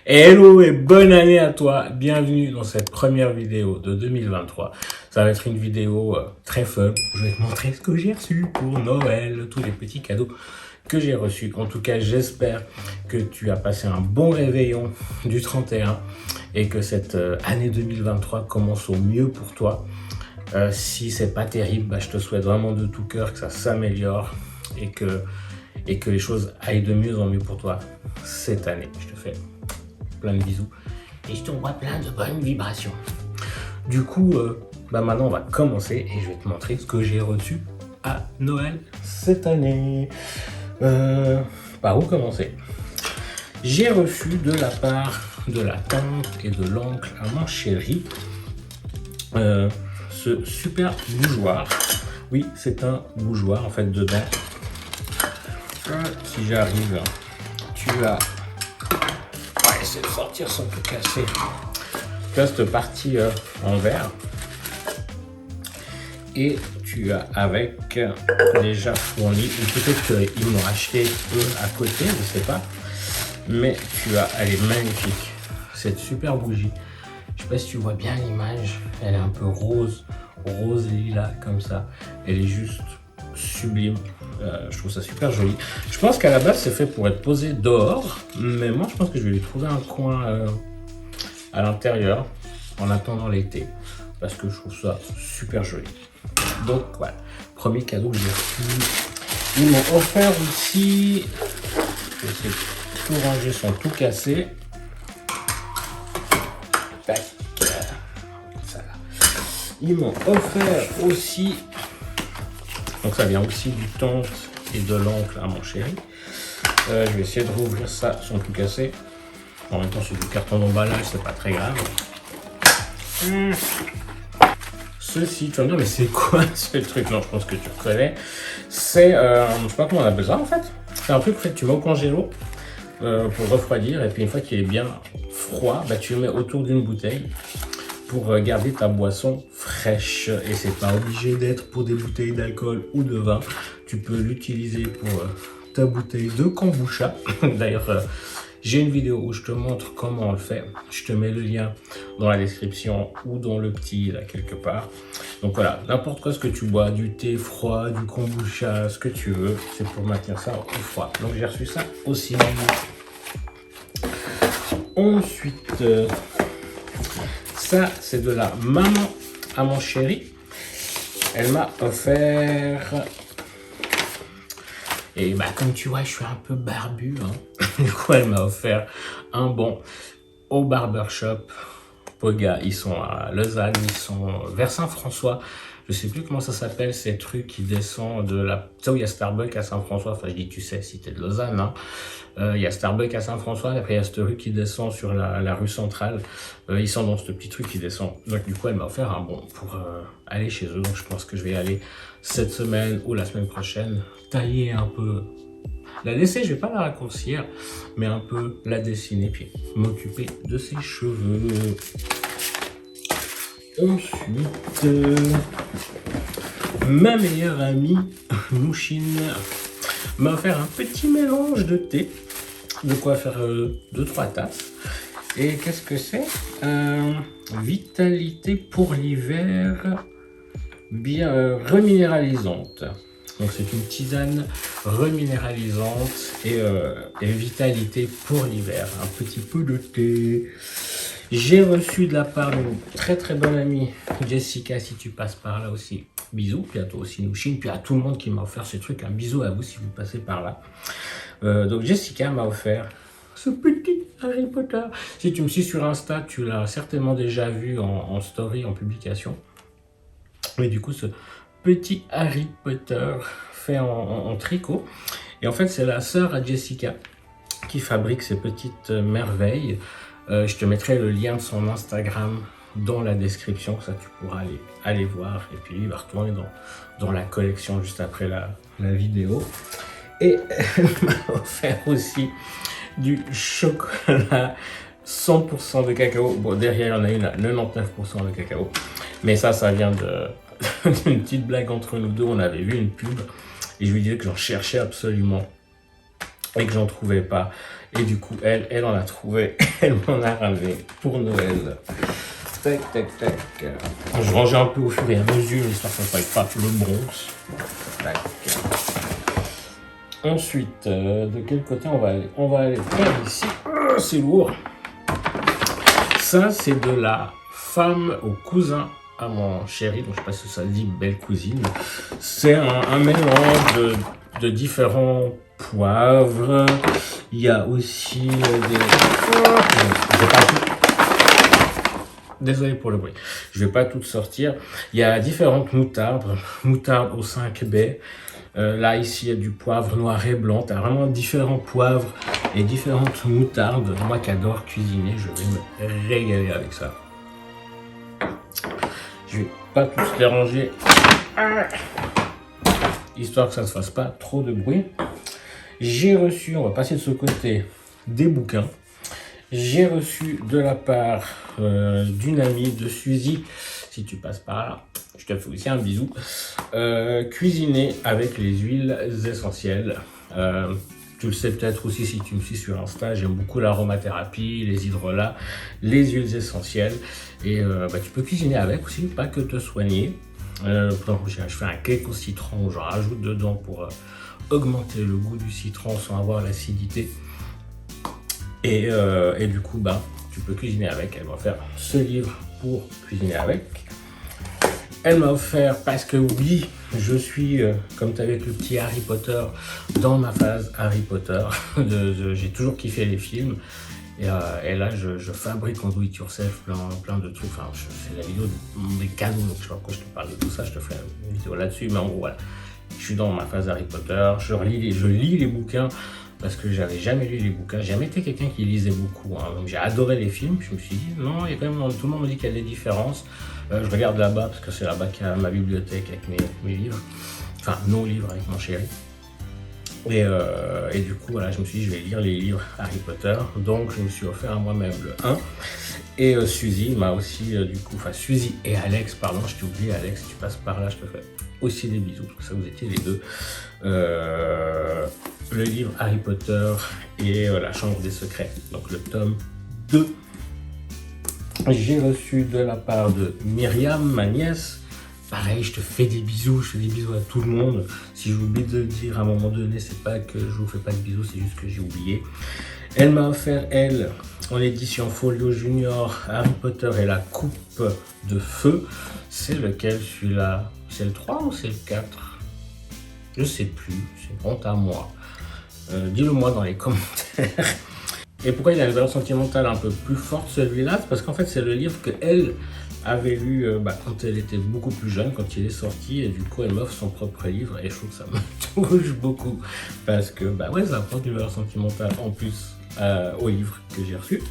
Hello et bonne année à toi, bienvenue dans cette première vidéo de 2023. Ça va être une vidéo très fun, je vais te montrer ce que j'ai reçu pour Noël, tous les petits cadeaux que j'ai reçus. En tout cas, j'espère que tu as passé un bon réveillon du 31 et que cette année 2023 commence au mieux pour toi. Si c'est pas terrible, bah, je te souhaite vraiment de tout cœur que ça s'améliore et que les choses aillent de mieux en mieux pour toi cette année. Je te fais plein de bisous et je t'envoie plein de bonnes vibrations. Du coup, maintenant on va commencer et je vais te montrer ce que j'ai reçu à Noël cette année. Par où commencer? J'ai reçu de la part de la tante et de l'oncle à mon chéri ce super bougeoir. Oui, c'est un bougeoir en fait dedans. Si j'arrive, tu as... On va essayer de sortir sans tout casser. Tu as cette partie en verre. Et tu as avec déjà fourni, ou peut-être qu'ils m'ont acheté eux à côté, je ne sais pas. Mais tu as, elle est magnifique, cette super bougie. Je sais pas si tu vois bien l'image, elle est un peu rose et lilas comme ça. Elle est juste sublime, je trouve ça super joli. Je pense qu'à la base c'est fait pour être posé dehors, mais moi je pense que je vais lui trouver un coin à l'intérieur en attendant l'été, parce que je trouve ça super joli. Donc voilà, premier cadeau que j'ai reçu. Ils m'ont offert aussi, je vais essayer de tout ranger sans tout casser. Tac. Ça là. Ils m'ont offert aussi, donc ça vient aussi du tante et de l'oncle à mon chéri. Je vais essayer de rouvrir ça sans tout casser. En même temps c'est du carton d'emballage, c'est pas très grave. Ceci, tu vas me dire mais c'est quoi ce truc? Non, je pense que tu connais. C'est, je sais pas comment on appelle ça en fait. C'est un truc en fait, tu mets au congélo pour refroidir, et puis une fois qu'il est bien froid, bah, tu le mets autour d'une bouteille pour garder ta boisson fraîche. Et c'est pas obligé d'être pour des bouteilles d'alcool ou de vin. Tu peux l'utiliser pour ta bouteille de kombucha. D'ailleurs, j'ai une vidéo où je te montre comment on le fait. Je te mets le lien dans la description ou dans le petit là quelque part. Donc voilà, n'importe quoi ce que tu bois, du thé froid, du kombucha, ce que tu veux, c'est pour maintenir ça au froid. Donc j'ai reçu ça aussi. Ensuite, ça c'est de la maman à mon chéri. Elle m'a offert... Et bah comme tu vois, je suis un peu barbu, hein. Du coup, elle m'a offert un bon au barbershop. Poga, ils sont à Lausanne, ils sont vers Saint-François. Je sais plus comment ça s'appelle, ces trucs qui descendent de la... Tu sais où il y a Starbucks à Saint-François, enfin je dis tu sais si t'es de Lausanne, hein. Il y a Starbucks à Saint-François, après il y a cette rue qui descend sur la rue centrale. Ils sont dans ce petit truc qui descend. Donc du coup elle m'a offert un bon pour aller chez eux. Donc je pense que je vais y aller cette semaine ou la semaine prochaine, tailler un peu, la laisser, je vais pas la raccourcir, mais un peu la dessiner, puis m'occuper de ses cheveux. Ensuite, ma meilleure amie, Nouchine, m'a offert un petit mélange de thé, de quoi faire 2-3 tasses. Et qu'est-ce que c'est? Vitalité pour l'hiver, bien reminéralisante. Donc c'est une tisane reminéralisante et vitalité pour l'hiver. Un petit peu de thé. J'ai reçu de la part de une très très bonne amie, Jessica, si tu passes par là aussi. Bisous, puis à toi aussi Nouchine, puis à tout le monde qui m'a offert ces trucs. Un bisou à vous si vous passez par là. Donc Jessica m'a offert ce petit Harry Potter. Si tu me suis sur Insta, tu l'as certainement déjà vu en story, en publication. Mais du coup, ce petit Harry Potter fait en tricot. Et en fait, c'est la sœur à Jessica qui fabrique ces petites merveilles. Je te mettrai le lien de son Instagram dans la description, ça tu pourras aller voir. Et puis lui, il va retourner dans la collection juste après la vidéo. Et elle m'a offert aussi du chocolat 100% de cacao. Bon, derrière, il y en a une à 99% de cacao. Mais ça vient d'une petite blague entre nous deux. On avait vu une pub et je lui disais que j'en cherchais absolument et que j'en trouvais pas. Et du coup, elle en a trouvé, elle m'en a ramené pour Noël. Tac, tac, tac. Je rangeais un peu au fur et à mesure, histoire que ça ne fasse pas le bronze. Tac. Ensuite, de quel côté on va aller? On va aller par ici. Oh, c'est lourd. Ça, c'est de la femme au cousin à mon chéri. Donc, je ne sais pas si ça dit belle cousine. C'est un mélange de différents poivres. Il y a aussi des... Désolé pour le bruit. Je ne vais pas tout sortir. Il y a différentes moutardes. Moutarde au 5 baies. Là, ici, il y a du poivre noir et blanc. Tu as vraiment différents poivres et différentes moutardes. Moi qui adore cuisiner, je vais me régaler avec ça. Je vais pas tous les ranger, histoire que ça ne se fasse pas trop de bruit. J'ai reçu, on va passer de ce côté, des bouquins. J'ai reçu de la part d'une amie de Suzy, si tu passes par là, je te fais aussi un bisou. Cuisiner avec les huiles essentielles. Tu le sais peut-être aussi si tu me suis sur Insta, j'aime beaucoup l'aromathérapie, les hydrolats, les huiles essentielles. Et tu peux cuisiner avec aussi, pas que te soigner. Je fais un cake au citron, j'en rajoute dedans pour augmenter le goût du citron sans avoir l'acidité. Et du coup, tu peux cuisiner avec. Elle m'a offert ce livre pour cuisiner avec. Elle m'a offert, parce que oui, je suis, comme tu avec le petit Harry Potter, dans ma phase Harry Potter. J'ai toujours kiffé les films. Et là, je fabrique en do it yourself plein de trucs. Enfin, c'est la vidéo des cadeaux, donc je sais pas pourquoi je te parle de tout ça. Je te ferai une vidéo là-dessus. Mais en gros, voilà. Je suis dans ma phase Harry Potter. Je lis les bouquins. Parce que j'avais jamais lu les bouquins, j'ai jamais été quelqu'un qui lisait beaucoup, hein. Donc j'ai adoré les films, je me suis dit non, il y a quand même, tout le monde me dit qu'il y a des différences. Je regarde là-bas parce que c'est là-bas qu'il y a ma bibliothèque avec mes livres, enfin nos livres avec mon chéri. Et du coup voilà, je me suis dit je vais lire les livres Harry Potter, donc je me suis offert à moi-même le 1. Et Suzy m'a aussi Suzy et Alex, pardon, je t'ai oublié Alex, si tu passes par là, je te fais aussi des bisous, parce que ça vous étiez les deux. Le livre Harry Potter et la Chambre des Secrets, donc le tome 2. J'ai reçu de la part de Myriam, ma nièce. Pareil, je te fais des bisous, je fais des bisous à tout le monde. Si j'oublie de le dire à un moment donné, c'est pas que je vous fais pas de bisous, c'est juste que j'ai oublié. Elle m'a offert, elle, en édition Folio Junior, Harry Potter et la Coupe de Feu. C'est lequel celui-là? C'est le 3 ou c'est le 4? Je sais plus, c'est honte à moi. Dis-le moi dans les commentaires. Et pourquoi il a une valeur sentimentale un peu plus forte celui-là? C'est parce qu'en fait c'est le livre qu'elle avait lu quand elle était beaucoup plus jeune, quand il est sorti, et du coup elle m'offre son propre livre et je trouve que ça me touche beaucoup parce que ça apporte une valeur sentimentale en plus au livre que j'ai reçu.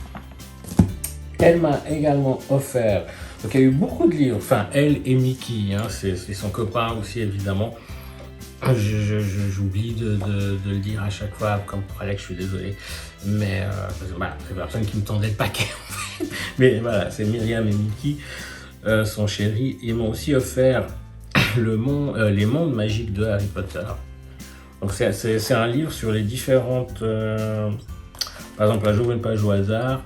Elle m'a également offert, donc il y a eu beaucoup de livres, enfin elle et Mickey, hein, c'est son copain aussi évidemment. J'oublie de le dire à chaque fois, comme pour Alex, je suis désolé, mais c'est personne qui me tendait le paquet en fait. Mais voilà, c'est Myriam et Mickey, son chéri. Ils m'ont aussi offert les mondes magiques de Harry Potter. Donc c'est un livre sur les différentes... par exemple, là j'ouvre une page au hasard.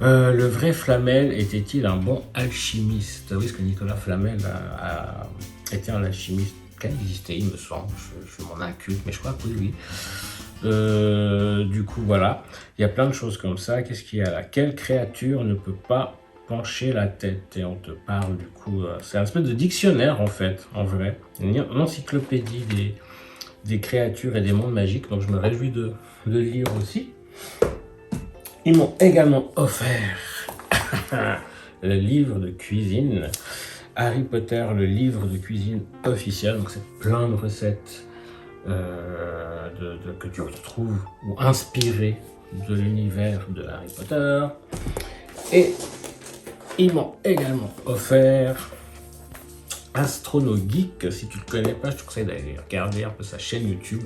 Le vrai Flamel était-il un bon alchimiste? Oui, parce que Nicolas Flamel a été un alchimiste qui a existé, il me semble. Je m'en inculte, mais je crois que oui. Du coup, voilà. Il y a plein de choses comme ça. Qu'est-ce qu'il y a là? Quelle créature ne peut pas pencher la tête? Et on te parle, du coup... c'est un espèce de dictionnaire, en fait, en vrai. Une encyclopédie des créatures et des mondes magiques. Donc, je me réjouis de le lire aussi. Ils m'ont également offert le livre de cuisine. Harry Potter, le livre de cuisine officiel. Donc, c'est plein de recettes que tu retrouves ou inspirées de l'univers de Harry Potter. Et ils m'ont également offert Astrono Geek. Si tu ne le connais pas, je te conseille d'aller regarder un peu sa chaîne YouTube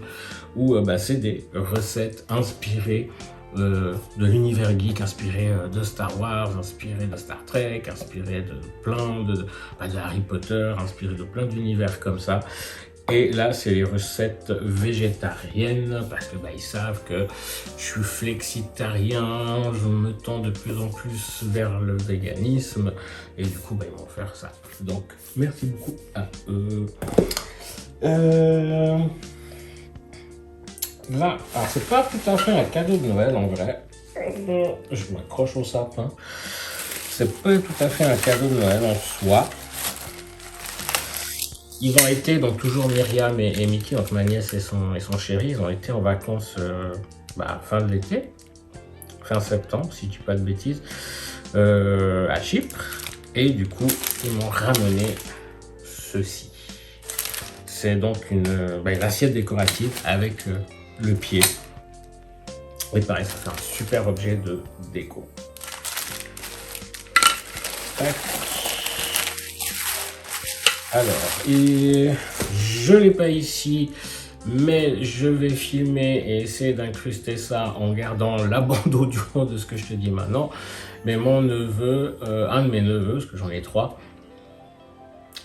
où c'est des recettes inspirées de l'univers geek, inspiré de Star Wars, inspiré de Star Trek, inspiré de plein de Harry Potter, inspiré de plein d'univers comme ça. Et là, c'est les recettes végétariennes parce que ils savent que je suis flexitarien, je me tends de plus en plus vers le véganisme et du coup, ils m'ont offert ça. Donc, merci beaucoup à eux. Là, alors c'est pas tout à fait un cadeau de Noël en vrai. Je m'accroche au sapin. C'est pas tout à fait un cadeau de Noël en soi. Ils ont été, donc toujours Myriam et Mickey, donc ma nièce et son chéri, ils ont été en vacances fin de l'été, fin septembre, si je dis pas de bêtises, à Chypre. Et du coup, ils m'ont ramené ceci. C'est donc une assiette décorative avec le pied. Et pareil, ça fait un super objet de déco. Tac. Alors, et je l'ai pas ici, mais je vais filmer et essayer d'incruster ça en gardant la bande audio de ce que je te dis maintenant. Mais mon neveu, un de mes neveux, parce que j'en ai 3,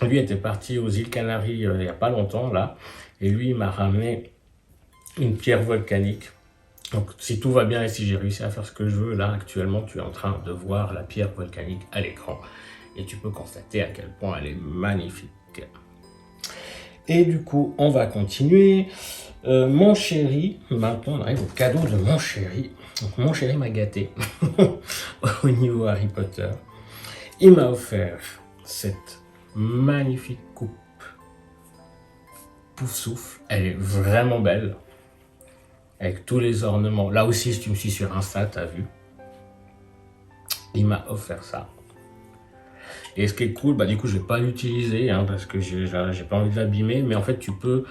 lui était parti aux îles Canaries il n'y a pas longtemps là, et lui il m'a ramené une pierre volcanique. Donc si tout va bien et si j'ai réussi à faire ce que je veux, là actuellement tu es en train de voir la pierre volcanique à l'écran. Et tu peux constater à quel point elle est magnifique. Et du coup, on va continuer. Mon chéri, maintenant on arrive au cadeau de mon chéri. Donc mon chéri m'a gâté au niveau Harry Potter. Il m'a offert cette magnifique coupe Poufsouffle. Elle est vraiment belle. Avec tous les ornements. Là aussi, si tu me suis sur Insta, t'as vu. Il m'a offert ça. Et ce qui est cool, du coup je vais pas l'utiliser parce que j'ai pas envie de l'abîmer, mais en fait tu peux,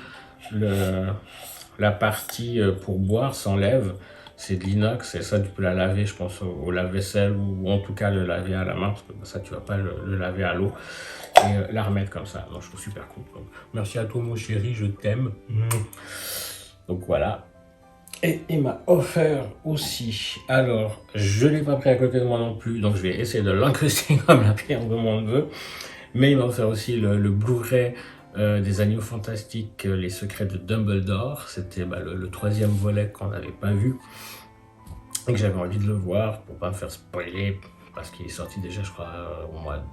la partie pour boire s'enlève, c'est de l'inox et ça tu peux la laver je pense au lave-vaisselle ou en tout cas le laver à la main parce que ça tu vas pas le laver à l'eau et la remettre comme ça. Donc je trouve super cool. Donc, merci à toi mon chéri, je t'aime. Donc voilà. Et il m'a offert aussi, alors je ne l'ai pas pris à côté de moi non plus, donc je vais essayer de l'incruster comme la pierre de mon neveu, mais il m'a offert aussi le Blu-ray des Animaux Fantastiques, les secrets de Dumbledore. C'était le 3e volet qu'on n'avait pas vu, et que j'avais envie de le voir pour pas me faire spoiler, parce qu'il est sorti déjà je crois au mois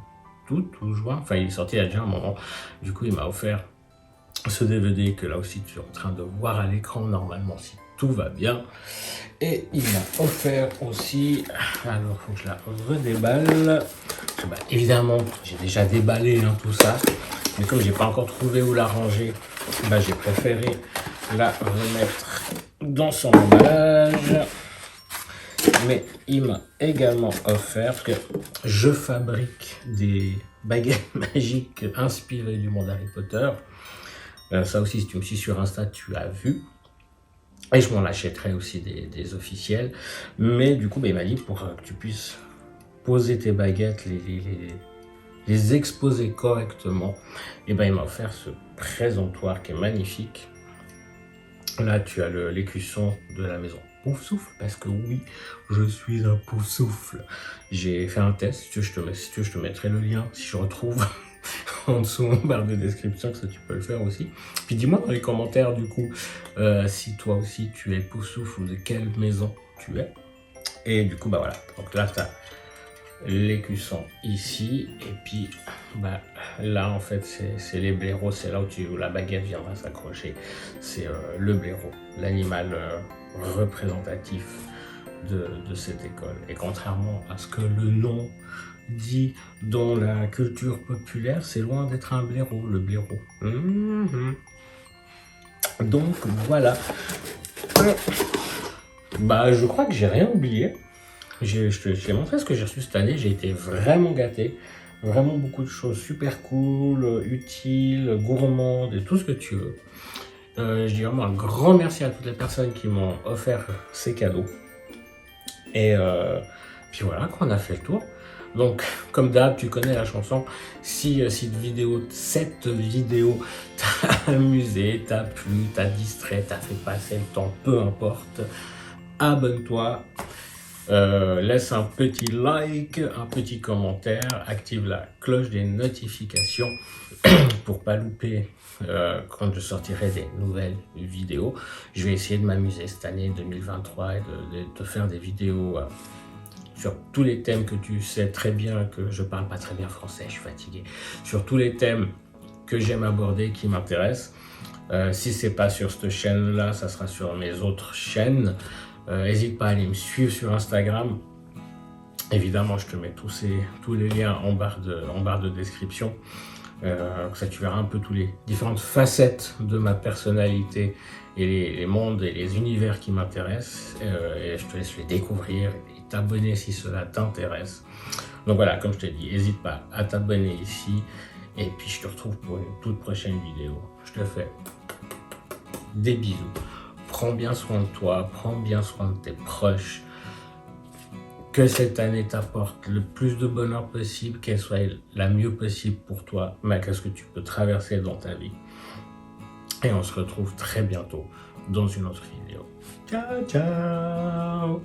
d'août ou juin, enfin il est sorti il y a déjà un moment. Du coup il m'a offert ce DVD que là aussi tu es en train de voir à l'écran normalement si tout va bien. Et il m'a offert aussi, alors faut que je la redéballe. Évidemment j'ai déjà déballé tout ça, mais comme j'ai pas encore trouvé où la ranger, j'ai préféré la remettre dans son emballage. Mais il m'a également offert, parce que je fabrique des baguettes magiques inspirées du monde Harry Potter. Ça aussi, si tu me suis sur Insta, tu as vu. Et je m'en achèterai aussi des officiels. Mais du coup, il m'a dit pour que tu puisses poser tes baguettes, les exposer correctement. Et il m'a offert ce présentoir qui est magnifique. Là, tu as l'écusson de la maison Poufsouffle, parce que oui, je suis un Poufsouffle. J'ai fait un test, si tu veux, je te mettrai le lien, si je retrouve en dessous en barre de description, que ça tu peux le faire aussi. Puis dis-moi dans les commentaires du coup, si toi aussi tu es Poufsouffle ou de quelle maison tu es. Et du coup, voilà, donc là tu as l'écusson ici, et puis là en fait c'est les blaireaux, c'est là où la baguette viendra s'accrocher. C'est le blaireau, l'animal représentatif de cette école. Et contrairement à ce que le nom dit dans la culture populaire, c'est loin d'être un blaireau, le blaireau. Donc voilà. Je crois que j'ai rien oublié. Je t'ai montré ce que j'ai reçu cette année, j'ai été vraiment gâté. Vraiment beaucoup de choses super cool, utiles, gourmandes et tout ce que tu veux. Je dis vraiment un grand merci à toutes les personnes qui m'ont offert ces cadeaux. Et puis voilà, qu'on a fait le tour. Donc, comme d'hab, tu connais la chanson. Si cette vidéo t'a amusé, t'a plu, t'a distrait, t'a fait passer le temps, peu importe, abonne-toi. Laisse un petit like, un petit commentaire, active la cloche des notifications pour pas louper quand je sortirai des nouvelles vidéos. Je vais essayer de m'amuser cette année 2023 et de faire des vidéos sur tous les thèmes que tu sais très bien que je parle pas très bien français, je suis fatigué. Sur tous les thèmes que j'aime aborder, qui m'intéressent. Si c'est pas sur cette chaîne-là, ça sera sur mes autres chaînes. N'hésite pas à aller me suivre sur Instagram. Évidemment, je te mets tous les liens en barre de description. Ça, tu verras un peu toutes les différentes facettes de ma personnalité et les mondes et les univers qui m'intéressent. Et je te laisse les découvrir et t'abonner si cela t'intéresse. Donc voilà, comme je te dis, n'hésite pas à t'abonner ici. Et puis je te retrouve pour une toute prochaine vidéo. Je te fais des bisous. Prends bien soin de toi, prends bien soin de tes proches. Que cette année t'apporte le plus de bonheur possible, qu'elle soit la mieux possible pour toi, malgré ce que tu peux traverser dans ta vie. Et on se retrouve très bientôt dans une autre vidéo. Ciao, ciao!